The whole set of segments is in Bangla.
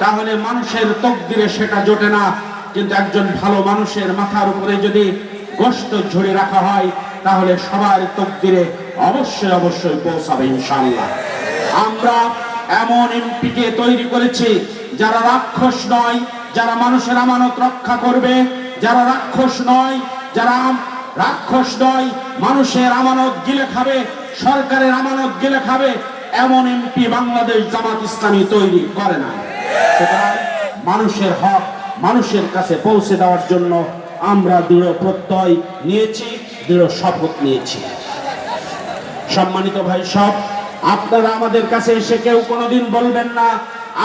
তাহলে মানুষের তকদিরে সেটা জোটে না। কিন্তু একজন ভালো মানুষের মাথার উপরে যদি গোশত ঝুড়ি রাখা হয় তাহলে সবার তকদিরে অবশ্যই অবশ্যই পৌঁছাবে ইনশাআল্লাহ। আমরা এমন এমপিকে তৈরি করেছি যারা রাক্ষস নয়, যারা মানুষের আমানত রক্ষা করবে, যারা রাক্ষস নয়, যারা রাক্ষস নয়, মানুষের আমানত গিলে খাবে, সরকারের আমানত গিলে খাবে, এমন এমপি বাংলাদেশ জামাত ইসলামী তৈরি করে না। সুতরাং মানুষের হক মানুষের কাছে পৌঁছে দেওয়ার জন্য আমরা দৃঢ় প্রত্যয় নিয়েছি, দৃঢ় শপথ নিয়েছি। সম্মানিত ভাই সব, আপনারা আমাদের কাছে এসে কেউ কোনোদিন বলবেন না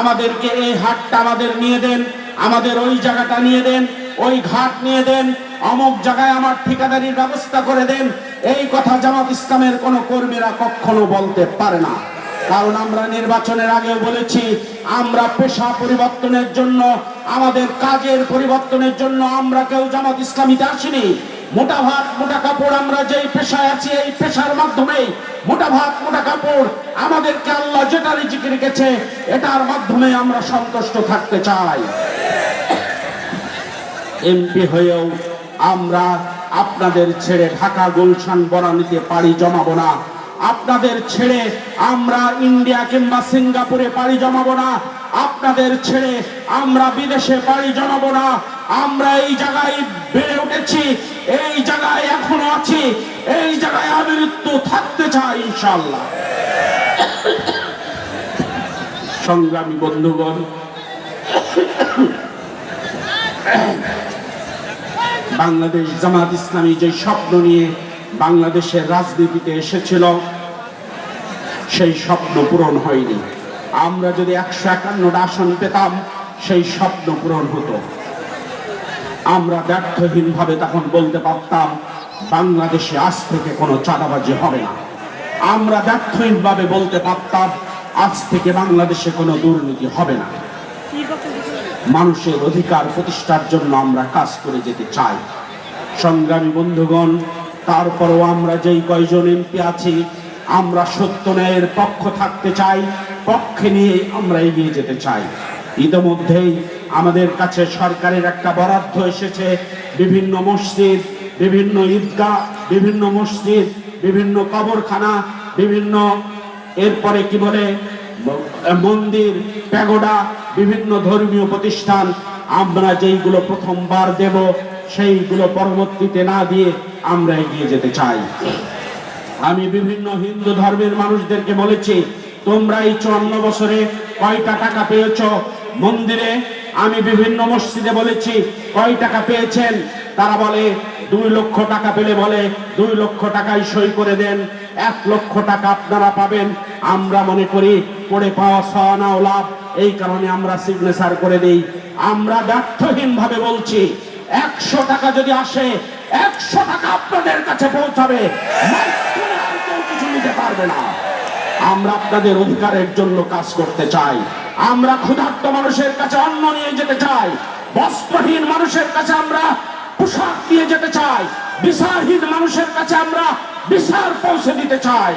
আমাদেরকে এই হাটটা আমাদের নিয়ে দেন, আমাদের ওই জায়গাটা নিয়ে দেন, ওই ঘাট নিয়ে দেন, অমুক জায়গায় আমার ঠিকাদারির ব্যবস্থা করে দেন। এই কথা জামাত ইসলামের কোনো কর্মীরা কখনো বলতে পারে না। কারণ আমরা নির্বাচনের আগেও বলেছি আমরা পেশা পরিবর্তনের জন্য, আমাদের কাজের পরিবর্তনের জন্য আমরা কেউ জামাত ইসলামীতে আসিনি। মোটা ভাত মোটা কাপড়, আমরা যেই পেশায় আছি এই পেশার মাধ্যমে মোটা ভাত মোটা কাপড়, আমাদেরকে আল্লাহ যেটা রিজিক রেখেছে এটার মাধ্যমে আমরা সন্তুষ্ট থাকতে চাই। এমপি হয়েও আমরা আপনাদের ছেড়ে ঢাকা গুলশান বনানীতে পাড়ি জমাবো না, আপনাদের ছেড়ে আমরা ইন্ডিয়া কিংবা সিঙ্গাপুরে পাড়ি জমাবো না, আপনাদের ছেড়ে আমরা বিদেশে পাড়ি জমাবো না। আমরা এই জায়গায় বেড়ে উঠেছি, এই জায়গায় এখনো আছি, এই জায়গায় আমৃত্যু থাকতে চাই ইনশাআল্লাহ। সংগ্রামী বন্ধুগণ, বাংলাদেশ জামাত ইসলামী যে স্বপ্ন নিয়ে বাংলাদেশের রাজনীতিতে এসেছিল সেই স্বপ্ন পূরণ হয়নি। আমরা যদি 151টা আসন পেতাম সেই স্বপ্ন পূরণ হতো। আমরা ব্যর্থহীনভাবে তখন বলতে পারতাম বাংলাদেশে আজ থেকে কোনো চাঁদাবাজি হবে না। আমরা ব্যর্থহীনভাবে বলতে পারতাম আজ থেকে বাংলাদেশে কোনো দুর্নীতি হবে না। মানুষের অধিকার প্রতিষ্ঠার জন্য আমরা কাজ করে যেতে চাই। সংগ্রামী বন্ধুগণ, তারপরও আমরা যেই কয়জন এমপি আছি আমরা সত্য ন্যায়ের পক্ষ থাকতে চাই, পক্ষে নিয়ে আমরা এগিয়ে যেতে চাই। ইতিমধ্যেই আমাদের কাছে সরকারের একটা বরাদ্দ এসেছে, বিভিন্ন মসজিদ, বিভিন্ন ঈদগাহ, বিভিন্ন মসজিদ, বিভিন্ন কবরখানা, বিভিন্ন এরপরে কি বলে মন্দির, প্যাগোডা, বিভিন্ন ধর্মীয় প্রতিষ্ঠান আমরা যেইগুলো প্রথমবার দেব সেইগুলো পরবর্তীতে না দিয়ে আমরা এগিয়ে যেতে চাই। আমি বিভিন্ন হিন্দু ধর্মের মানুষদেরকে বলেছি তোমরা এই 54 বছরে কয়টা টাকা পেয়েছ মন্দিরে। আমি বিভিন্ন মসজিদে বলেছি কয় টাকা পেয়েছেন, তারা বলে 2 লক্ষ টাকা পেলে বলে 2 লক্ষ টাকায় সই করে দেন, 1 লক্ষ টাকা আপনারা পাবেন। আমরা মনে করি পড়ে পাওয়া সওয়ানাও লাভ, এই কারণে আমরা সিগনেচার করে দেই। আমরা ব্যর্থহীন ভাবে বলছি 100 টাকা যদি আসে 100 টাকা আপনাদের কাছে পৌঁছাবে, আর কেউ কিছু নিতে পারবে না। আমরা আপনাদের অধিকারের জন্য কাজ করতে চাই। আমরা ক্ষুধার্ত মানুষের কাছে অন্ন নিয়ে যেতে চাই, বস্ত্রহীন মানুষের কাছে আমরা পোশাক দিয়ে যেতে চাই, বিচারহীন মানুষের কাছে আমরা বিচার পৌঁছে দিতে চাই।